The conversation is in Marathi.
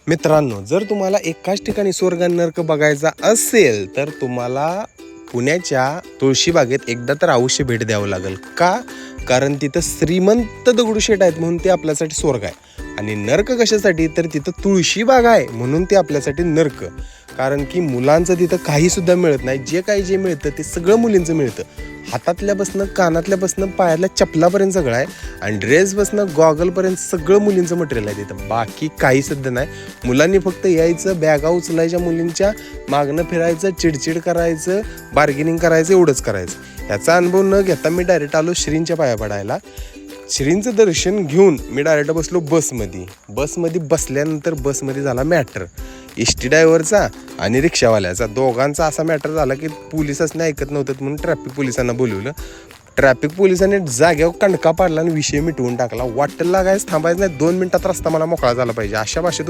मित्रांनो, जर तुम्हाला एकाच ठिकाणी स्वर्ग आणि नर्क बघायचा असेल तर तुम्हाला पुण्याच्या तुळशीबागेत एकदा तर अवश्य भेट द्यावं लागेल. का? कारण तिथं श्रीमंत दगडूशेठ आहेत म्हणून ते आपल्यासाठी स्वर्ग आहे, आणि नर्क कशासाठी तर तिथं तुळशीबाग आहे म्हणून ते आपल्यासाठी नर्क. कारण की मुलांचं तिथं काही सुद्धा मिळत नाही, जे मिळतं ते सगळं मुलींचं मिळतं. हातातल्यापासनं कानातल्यापासनं पायातल्या चपलापर्यंत सगळं आहे, आणि ड्रेसपासनं गॉगलपर्यंत सगळं मुलींचं मटेरियल आहे तिथं. बाकी काही सुद्धा नाही. मुलांनी फक्त यायचं, बॅगा उचलायच्या, मुलींच्या मागणं फिरायचं, चिडचिड करायचं, बार्गेनिंग करायचं, एवढंच करायचं. याचा अनुभव न घेता मी डायरेक्ट आलो श्रींच्या पाया पडायला. श्रींचं दर्शन घेऊन मी डायरेक्ट बसलो बसमध्ये बसल्यानंतर बसमध्ये झाला मॅटर एस टी ड्रायव्हरचा आणि रिक्षावाल्याचा. दोघांचा असा मॅटर झाला की पोलिसांनी ऐकत नव्हतं म्हणून ट्रॅफिक पोलिसांना बोलवलं. ट्रॅफिक पोलिसांनी जाग्यावर कणका पाडला आणि विषय मिटवून टाकला. वाटेल लागायच थांबायचं नाही, 2 मिनिटात रस्ता मला मोकळा झाला पाहिजे अशा भाषेत